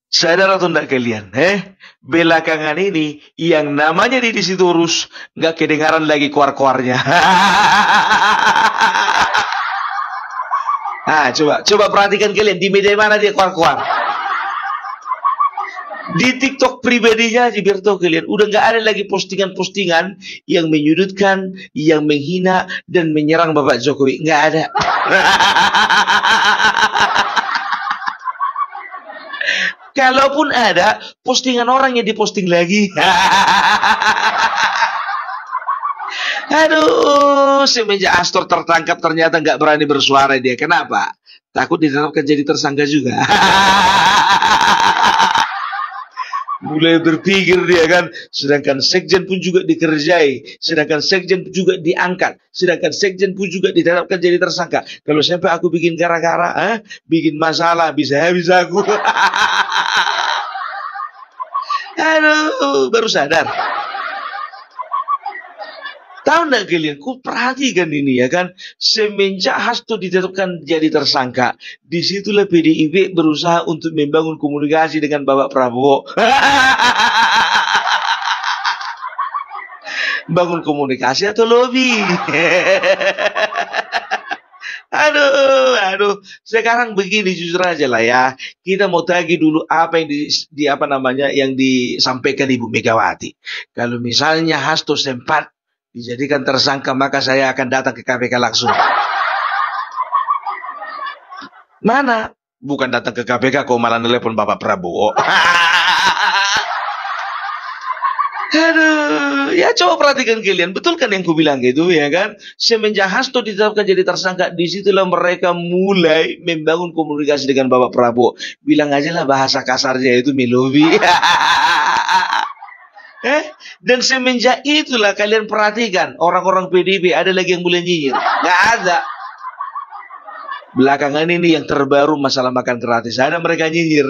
Sadar atau enggak kalian? Belakangan ini yang namanya Deddy Sitorus nggak kedengaran lagi kuar-kuarnya. Nah, coba perhatikan kalian di media mana dia kuar-kuar. Di TikTok pribadinya aja biar tahu kalian, udah nggak ada lagi postingan-postingan yang menyudutkan, yang menghina dan menyerang Bapak Jokowi, nggak ada. Kalaupun ada, postingan orang yang diposting lagi. Aduh, semenjak Astor tertangkap ternyata nggak berani bersuara dia. Kenapa? Takut ditetapkan jadi tersangka juga. Mulai berpikir dia kan, sedangkan sekjen pun juga dikerjai, sedangkan sekjen pun juga diangkat, sedangkan sekjen pun juga ditetapkan jadi tersangka. Kalau sampai aku bikin gara-gara, bikin masalah, bisa habis aku. Aduh, baru sadar. Tahu nggak kalian? Ku perhatikan ini ya kan. Semenjak Hasto ditetapkan jadi tersangka, disitulah PDIP berusaha untuk membangun komunikasi dengan Bapak Prabowo. Bangun komunikasi atau lobby? Aduh. Sekarang begini jujur aja lah ya. Kita mau tagih dulu apa yang yang disampaikan Ibu Megawati. Kalau misalnya Hasto sempat dijadikan tersangka, maka saya akan datang ke KPK langsung. Mana? Bukan datang ke KPK, kok malah nelpon Bapak Prabowo. Aduh, ya coba perhatikan kalian, betul kan yang ku bilang gitu ya kan? Semenjak Hasto ditetapkan jadi tersangka, disitulah mereka mulai membangun komunikasi dengan Bapak Prabowo. Bilang aja lah bahasa kasarnya itu melobi. Dan semenjak itulah kalian perhatikan orang-orang PDIP ada lagi yang mulai nyinyir. Nggak ada. Belakangan ini yang terbaru masalah makan gratis, ada mereka nyinyir.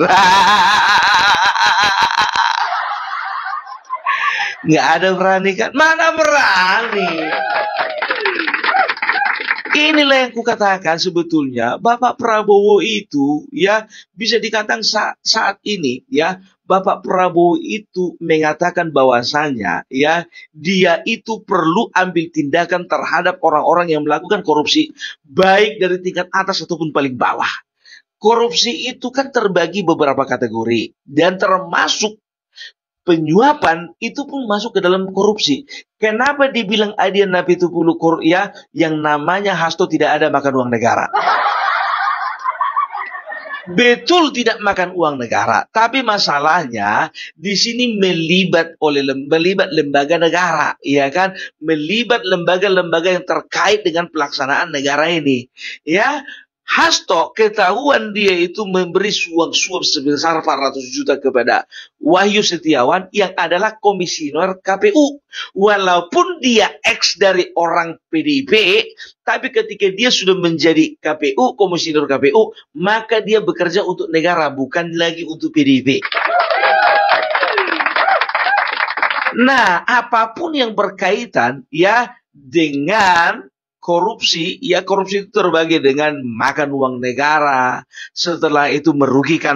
Nggak ada berani kan? Mana berani? Inilah yang kukatakan sebetulnya Bapak Prabowo itu ya bisa dikatakan saat ini ya Bapak Prabowo itu mengatakan bahwasanya ya dia itu perlu ambil tindakan terhadap orang-orang yang melakukan korupsi baik dari tingkat atas ataupun paling bawah. Korupsi itu kan terbagi beberapa kategori dan termasuk penyuapan itu pun masuk ke dalam korupsi. Kenapa dibilang Adian Napitupulu ya yang namanya Hasto tidak ada makan uang negara? Betul tidak makan uang negara, tapi masalahnya di sini melibat lembaga negara, ya kan? Melibat lembaga-lembaga yang terkait dengan pelaksanaan negara ini, ya. Hasto ketahuan dia itu memberi suap-suap sebesar 400 juta kepada Wahyu Setiawan yang adalah komisioner KPU. Walaupun dia ex dari orang PDIP, tapi ketika dia sudah menjadi KPU, komisioner KPU, maka dia bekerja untuk negara, bukan lagi untuk PDIP. Nah, apapun yang berkaitan ya dengan korupsi, ya korupsi itu terbagi dengan makan uang negara, setelah itu merugikan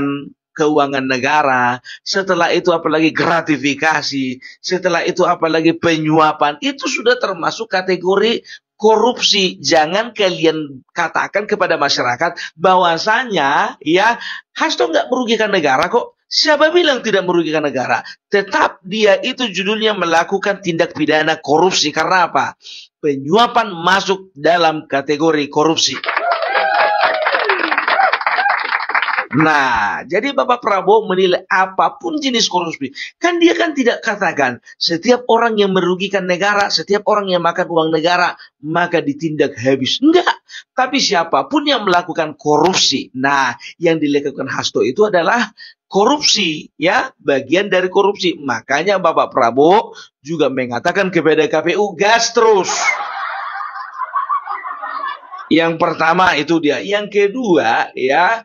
keuangan negara, setelah itu apalagi gratifikasi, setelah itu apalagi penyuapan, itu sudah termasuk kategori korupsi. Jangan kalian katakan kepada masyarakat bahwasanya ya Hasto nggak merugikan negara kok. Siapa bilang tidak merugikan negara? Tetap dia itu judulnya melakukan tindak pidana korupsi. Karena apa? Penyuapan masuk dalam kategori korupsi. Nah, jadi Bapak Prabowo menilai apapun jenis korupsi. Kan dia kan tidak katakan setiap orang yang merugikan negara, setiap orang yang makan uang negara, maka ditindak habis. Enggak. Tapi siapapun yang melakukan korupsi. Nah, yang dilakukan Hasto itu adalah korupsi, ya, bagian dari korupsi. Makanya Bapak Prabowo juga mengatakan kepada KPU, gas terus. Yang pertama itu dia. Yang kedua, ya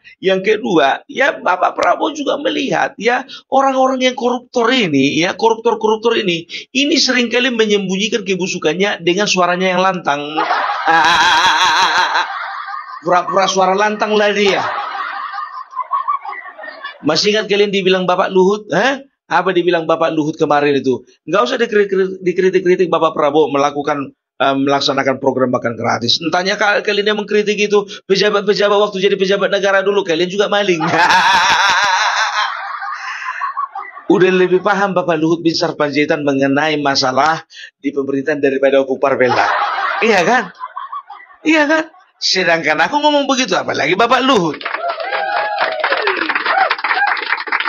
Bapak Prabowo juga melihat, ya, orang-orang yang koruptor ini, ya, koruptor-koruptor ini seringkali menyembunyikan kebusukannya dengan suaranya yang lantang. Pura-pura suara lantang lah dia. Masih ingat kalian dibilang Bapak Luhut? Apa dibilang Bapak Luhut kemarin itu? Nggak usah dikritik-kritik Bapak Prabowo melaksanakan program makan gratis. Entahnya kalian yang mengkritik itu pejabat-pejabat waktu jadi pejabat negara dulu, kalian juga maling. Udah lebih paham Bapak Luhut bin Sarpanjaitan mengenai masalah di pemerintahan daripada Opung Parbella. Iya kan? Iya kan? Sedangkan aku ngomong begitu, apalagi Bapak Luhut.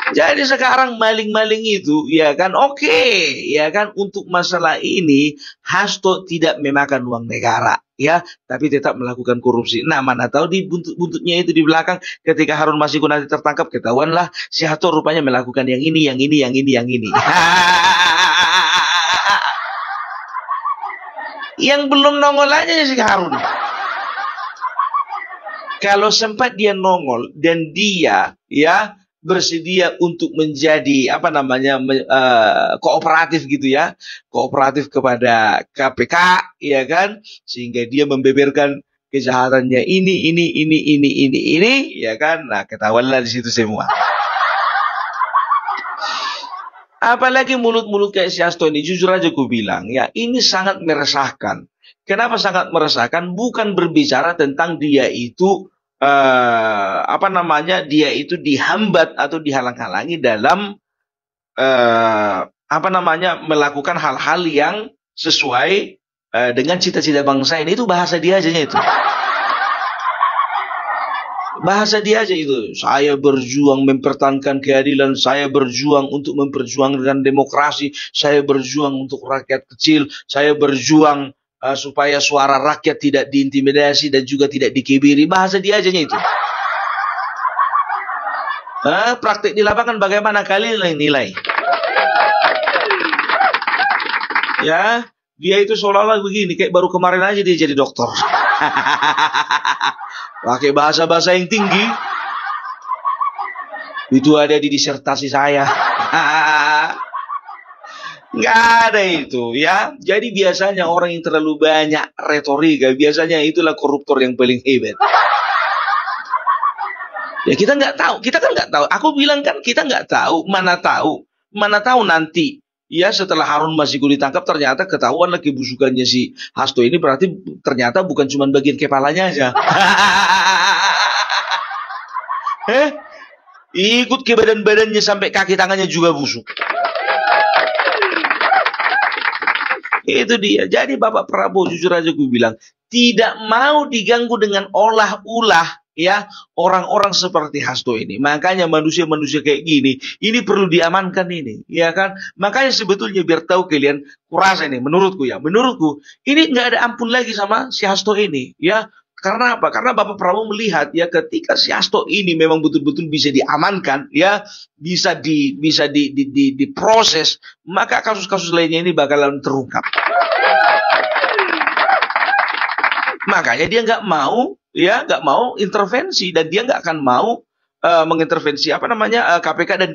Jadi sekarang maling-maling itu, ya kan, oke, ya kan, untuk masalah ini Hasto tidak memakan uang negara, ya, tapi tetap melakukan korupsi. Nah, mana tahu di buntut-buntutnya itu di belakang, ketika Harun Masiku nanti tertangkap, ketahuanlah si Hasto rupanya melakukan yang ini. Yang belum nongol aja si Harun. Kalau sempat dia nongol dan dia, ya, bersedia untuk menjadi kooperatif gitu ya, kooperatif kepada KPK, ya kan, sehingga dia membeberkan kejahatannya ini, ya kan, nah ketahuanlah di situ semua. Apalagi mulut-mulut kayak si Hasto ini, jujur aja ku bilang, ya ini sangat meresahkan. Kenapa sangat meresahkan? Bukan berbicara tentang dia itu dia itu dihambat atau dihalang-halangi dalam melakukan hal-hal yang sesuai dengan cita-cita bangsa ini. Itu bahasa dia aja itu. Bahasa dia aja itu. Saya berjuang mempertahankan keadilan, saya berjuang untuk memperjuangkan demokrasi, saya berjuang untuk rakyat kecil, saya berjuang supaya suara rakyat tidak diintimidasi dan juga tidak dikibiri. Bahasa dia aja itu. Praktik di lapangan bagaimana kalian nilai? Ya, dia itu seolah-olah begini, kayak baru kemarin aja dia jadi dokter. Pakai bahasa-bahasa yang tinggi. Itu ada di disertasi saya. Nggak ada itu, ya. Jadi biasanya orang yang terlalu banyak retorika, biasanya itulah koruptor yang paling hebat. Ya kita nggak tahu, kita kan nggak tahu. Aku bilang kan kita nggak tahu, mana tahu nanti. Ya setelah Harun Masiku ditangkap ternyata ketahuan lagi busukannya si Hasto ini, berarti ternyata bukan cuma bagian kepalanya aja. Ikut ke badan-badannya sampai kaki tangannya juga busuk. Itu dia. Jadi Bapak Prabowo jujur aja gue bilang tidak mau diganggu dengan olah-ulah ya orang-orang seperti Hasto ini. Makanya manusia-manusia kayak gini ini perlu diamankan ini, ya kan? Makanya sebetulnya biar tahu kalian, kurasa ini menurutku ini nggak ada ampun lagi sama si Hasto ini, ya. Karena apa? Karena Bapak Prabowo melihat ya ketika si Hasto ini memang betul-betul bisa diamankan, ya, bisa diproses, maka kasus-kasus lainnya ini bakalan terungkap. Makanya dia nggak mau intervensi, dan dia nggak akan mau mengintervensi KPK, dan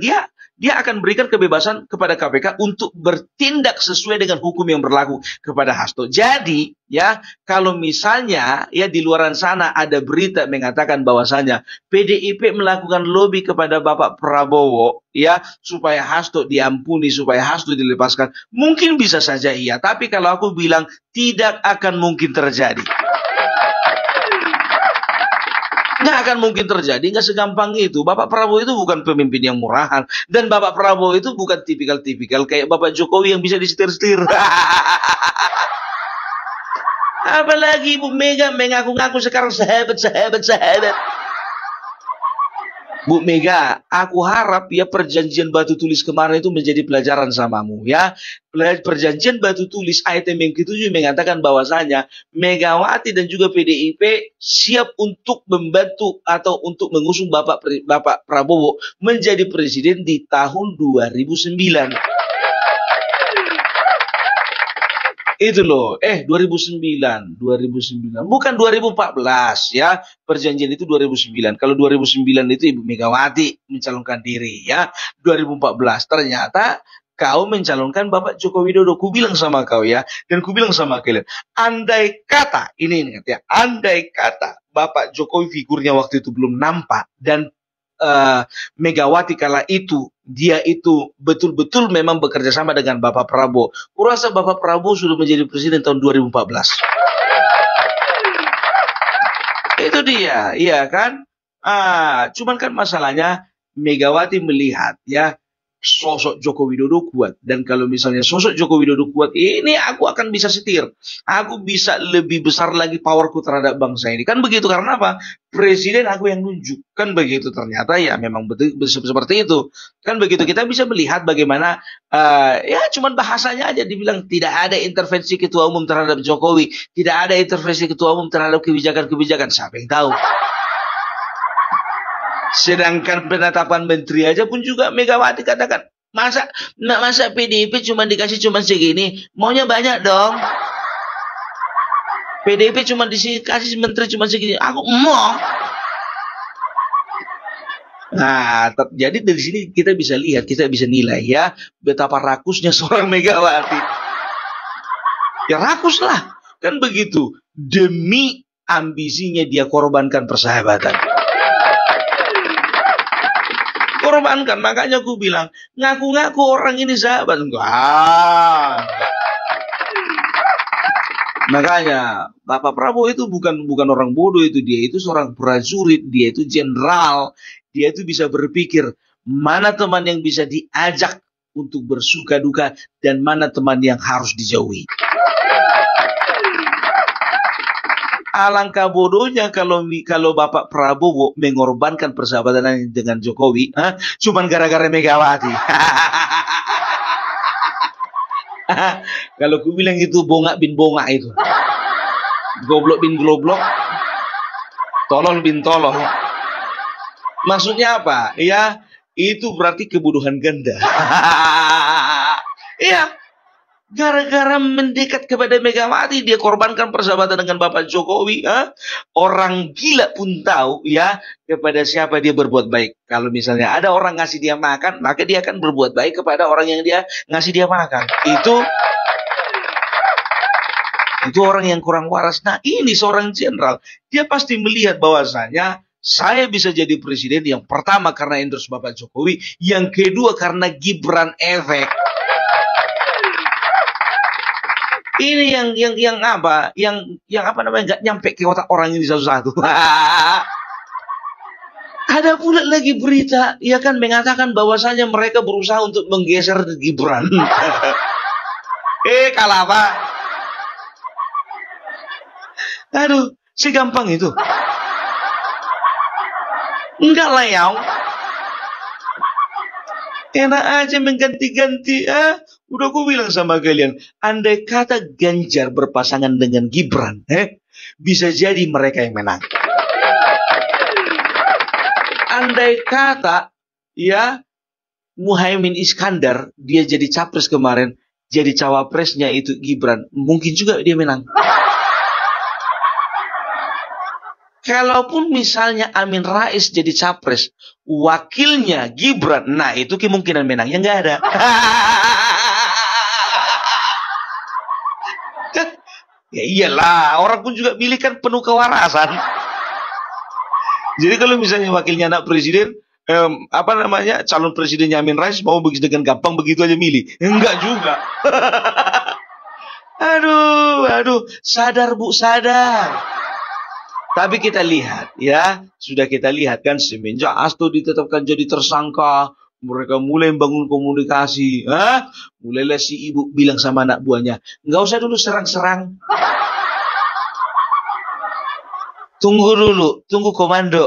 dia akan berikan kebebasan kepada KPK untuk bertindak sesuai dengan hukum yang berlaku kepada Hasto. Jadi ya kalau misalnya ya di luaran sana ada berita mengatakan bahwasanya PDIP melakukan lobby kepada Bapak Prabowo ya supaya Hasto diampuni, supaya Hasto dilepaskan, mungkin bisa saja iya, tapi kalau aku bilang tidak akan mungkin terjadi. Nggak akan mungkin terjadi, nggak segampang itu. Bapak Prabowo itu bukan pemimpin yang murahan. Dan Bapak Prabowo itu bukan tipikal-tipikal kayak Bapak Jokowi yang bisa disetir-setir. Apalagi Ibu Mega mengaku-ngaku sekarang sahabat. Bu Mega, aku harap ya perjanjian batu tulis kemarin itu menjadi pelajaran samamu ya. Perjanjian batu tulis item yang ke-7 mengatakan bahwasanya Megawati dan juga PDIP siap untuk membantu atau untuk mengusung Bapak Prabowo menjadi presiden di tahun 2009. Itu loh, 2009, bukan 2014 ya, perjanjian itu 2009. Kalau 2009 itu Ibu Megawati mencalonkan diri ya, 2014 ternyata kau mencalonkan Bapak Joko Widodo. Ku bilang sama kau ya, dan ku bilang sama kalian, andai kata, ini ingat ya, andai kata Bapak Jokowi figurnya waktu itu belum nampak dan Megawati kala itu, dia itu betul-betul memang bekerja sama dengan Bapak Prabowo. Kurasa Bapak Prabowo sudah menjadi presiden tahun 2014. Itu dia, iya kan? Cuman kan masalahnya Megawati melihat ya sosok Joko Widodo kuat, dan kalau misalnya sosok Joko Widodo kuat, ini aku akan bisa setir, aku bisa lebih besar lagi powerku terhadap bangsa ini, kan begitu. Karena apa? Presiden aku yang nunjuk, kan begitu. Ternyata ya memang betul seperti itu, kan begitu. Kita bisa melihat bagaimana ya cuman bahasanya aja dibilang tidak ada intervensi ketua umum terhadap Jokowi, tidak ada intervensi ketua umum terhadap kebijakan-kebijakan. Siapa yang tahu? Sedangkan penetapan menteri aja pun juga Megawati katakan, masa PDIP cuma dikasih cuma segini, maunya banyak dong. PDIP cuma dikasih menteri cuma segini, aku mau. Nah, jadi dari sini kita bisa lihat, kita bisa nilai ya betapa rakusnya seorang Megawati. Ya rakus lah, kan begitu. Demi ambisinya dia korbankan persahabatan. Korbankan, makanya aku bilang ngaku-ngaku orang ini sahabat. Enggak. Makanya Bapak Prabowo itu bukan orang bodoh, itu dia itu seorang prajurit, dia itu jenderal, dia itu bisa berpikir mana teman yang bisa diajak untuk bersuka duka dan mana teman yang harus dijauhi. Alangkah bodohnya kalau Bapak Prabowo mengorbankan persahabatan dengan Jokowi, cuman gara-gara Megawati. Kalau ku bilang itu bongak bin bongak itu, goblok bin goblok, tolol bin tolol. Maksudnya apa? Ya itu berarti kebodohan ganda. Iya. Gara-gara mendekat kepada Megawati, dia korbankan persahabatan dengan Bapak Jokowi. Orang gila pun tahu ya kepada siapa dia berbuat baik. Kalau misalnya ada orang ngasih dia makan, maka dia akan berbuat baik kepada orang yang dia ngasih dia makan. Itu orang yang kurang waras. Nah, ini seorang jenderal, dia pasti melihat bahwasanya saya bisa jadi presiden yang pertama karena endorse Bapak Jokowi, yang kedua karena Gibran efek. Ini yang apa? Yang apa namanya? Nggak nyampe ke otak orang ini satu-satu. Ada pula lagi berita, ya kan, mengatakan bahwasanya mereka berusaha untuk menggeser Gibran. Kalah apa? Aduh, segampang itu. Enggak lah ya. Enak aja mengganti-ganti. Udah aku bilang sama kalian, andai kata Ganjar berpasangan dengan Gibran, bisa jadi mereka yang menang. Andai kata ya Muhaimin Iskandar dia jadi capres kemarin, jadi cawapresnya itu Gibran, mungkin juga dia menang. Kalaupun misalnya Amin Rais jadi capres, wakilnya Gibran, nah itu kemungkinan menangnya nggak ada. Ya iyalah, orang pun juga milih kan penuh kewarasan. Jadi kalau misalnya wakilnya anak presiden, calon presidennya Amin Rais mau begitu dengan gampang begitu aja milih? Enggak juga. Aduh, sadar Bu, sadar. Tapi kita lihat ya, sudah kita lihat kan semenjak Hasto ditetapkan jadi tersangka, mereka mulai membangun komunikasi. Mulailah si ibu bilang sama anak buahnya, nggak usah dulu serang-serang. Tunggu dulu, tunggu komando.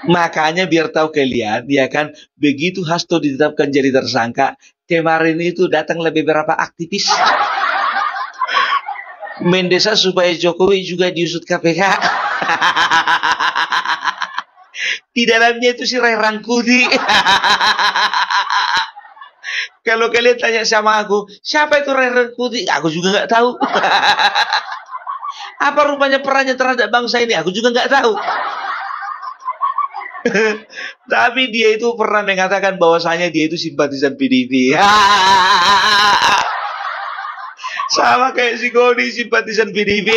Makanya biar tahu kalian, ya kan, begitu Hasto ditetapkan jadi tersangka, kemarin itu datang lebih beberapa aktivis mendesak supaya Jokowi juga diusut KPK. Di dalamnya itu si Ray Rangkuti. Kalau kalian tanya sama aku, siapa itu Ray Rangkuti? Aku juga nggak tahu. Apa rupanya perannya terhadap bangsa ini? Aku juga nggak tahu. Tapi dia itu pernah mengatakan bahwasanya dia itu simpatisan PDIP. Sama kayak si Goni simpatisan PDIP.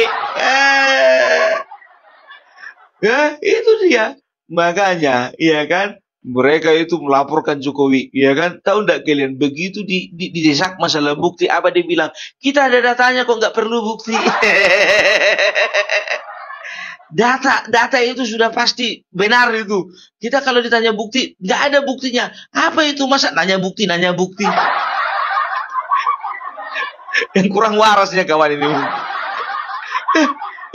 Ya, itu dia. Makanya, ya kan, mereka itu melaporkan Jokowi, ya kan? Tahu nggak kalian, begitu didesak masalah bukti, apa dia bilang? Kita ada datanya kok nggak perlu bukti. Data itu sudah pasti benar itu. Kita kalau ditanya bukti, nggak ada buktinya. Apa itu masa nanya bukti, nanya bukti? Yang kurang warasnya kawan ini.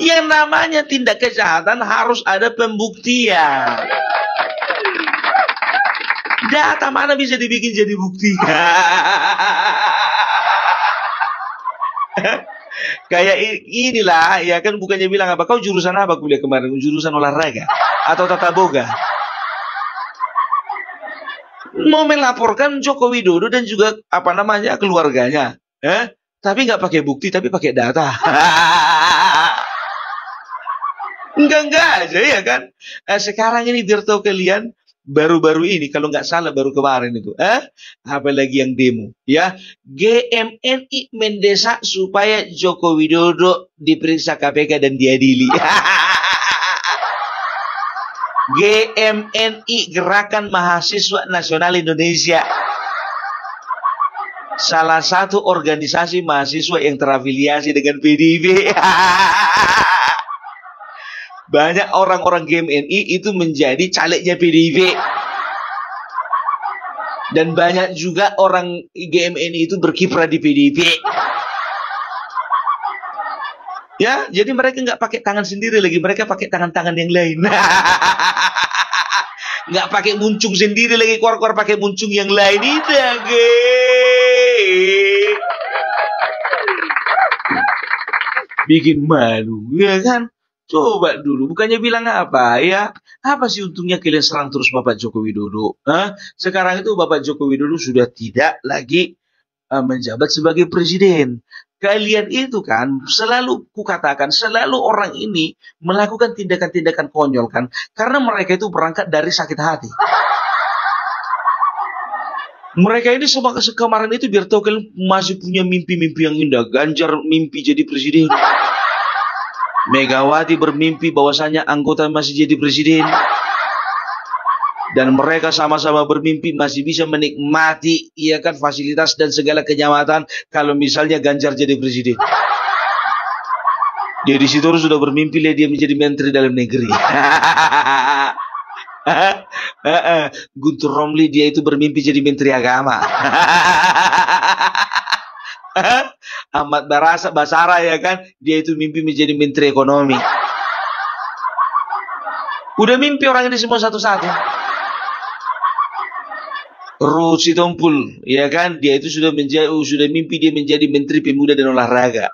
Yang namanya tindak kejahatan harus ada pembuktian. Data mana bisa dibikin jadi bukti? Kayak inilah, ya kan, bukannya bilang apa, kau jurusan apa kuliah kemarin? Jurusan olahraga atau tata boga? Mau melaporkan Joko Widodo dan juga apa namanya keluarganya, tapi nggak pakai bukti, tapi pakai data. Enggak aja ya kan. Sekarang ini biar tahu kalian, baru-baru ini kalau nggak salah baru kemarin itu, apalagi yang demo, ya, GMNI mendesak supaya Joko Widodo diperiksa KPK dan diadili. GMNI, Gerakan Mahasiswa Nasional Indonesia, salah satu organisasi mahasiswa yang terafiliasi dengan PDIP. Banyak orang-orang GMNI itu menjadi calegnya PDIP. Dan banyak juga orang GMNI itu berkiprah di PDIP. Ya, jadi mereka nggak pakai tangan sendiri lagi, mereka pakai tangan-tangan yang lain. Nggak pakai muncung sendiri lagi, keluar-keluar pakai muncung yang lain itu. Bikin malu, ya kan? Coba dulu, bukannya bilang apa ya? Apa sih untungnya kalian serang terus Bapak Joko Widodo? Sekarang itu Bapak Joko Widodo sudah tidak lagi menjabat sebagai presiden. Kalian itu kan selalu kukatakan, selalu orang ini melakukan tindakan-tindakan konyol kan, karena mereka itu berangkat dari sakit hati. Mereka ini semua kemarin itu biar tahu kalian masih punya mimpi-mimpi yang indah. Ganjar mimpi jadi presiden. Megawati bermimpi bahwasanya anggota masih jadi presiden. Dan mereka sama-sama bermimpi masih bisa menikmati, ya kan, fasilitas dan segala kenyamanan kalau misalnya Ganjar jadi presiden. Dia di situ sudah bermimpi dia menjadi menteri dalam negeri. Guntur Romli dia itu bermimpi jadi menteri agama. Ahmad Basara ya kan, dia itu mimpi menjadi menteri ekonomi. Udah mimpi orang ini semua satu-satu. Ruth Sitompul, ya kan, dia itu sudah mimpi dia menjadi menteri pemuda dan olahraga.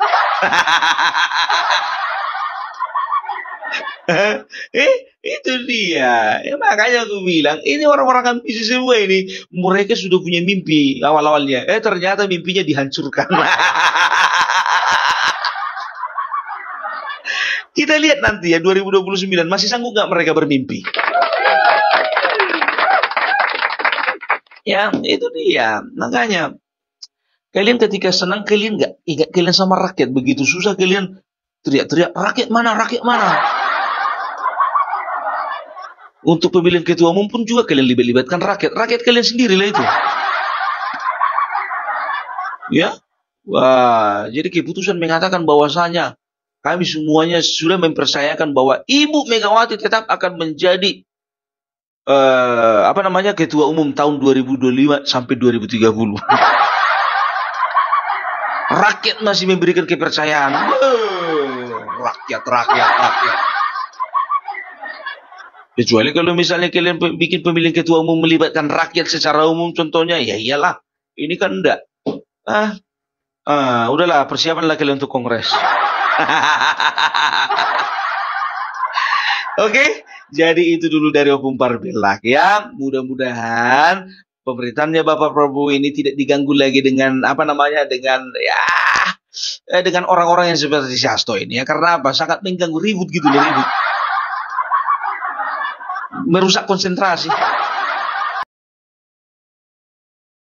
Itu dia. Ya, makanya aku bilang, ini orang-orang ambisi semua ini. Mereka sudah punya mimpi awal-awalnya. Ternyata mimpinya dihancurkan. Kita lihat nanti ya 2029 masih sanggup nggak mereka bermimpi? Ya, itu dia. Makanya kalian ketika senang kalian nggak ingat kalian sama rakyat, begitu susah kalian teriak-teriak rakyat mana, rakyat mana. Untuk pemilihan ketua umum pun juga kalian libatkan rakyat kalian sendiri lah itu. Ya, wah, jadi keputusan mengatakan bahwasanya kami semuanya sudah mempercayakan bahwa Ibu Megawati tetap akan menjadi ketua umum tahun 2025 sampai 2030. Rakyat masih memberikan kepercayaan. Rakyat. Kecuali kalau misalnya kalian bikin pemilihan ketua umum melibatkan rakyat secara umum, contohnya, ya iyalah. Ini kan enggak. Udahlah, persiapanlah kalian untuk kongres. Oke, jadi itu dulu dari Opung Parbilak ya. Mudah-mudahan pemerintahnya Bapak Prabowo ini tidak diganggu lagi dengan dengan orang-orang yang seperti Hasto ini ya. Karena apa? Sangat mengganggu, ribut gitu loh, ribut. Merusak konsentrasi.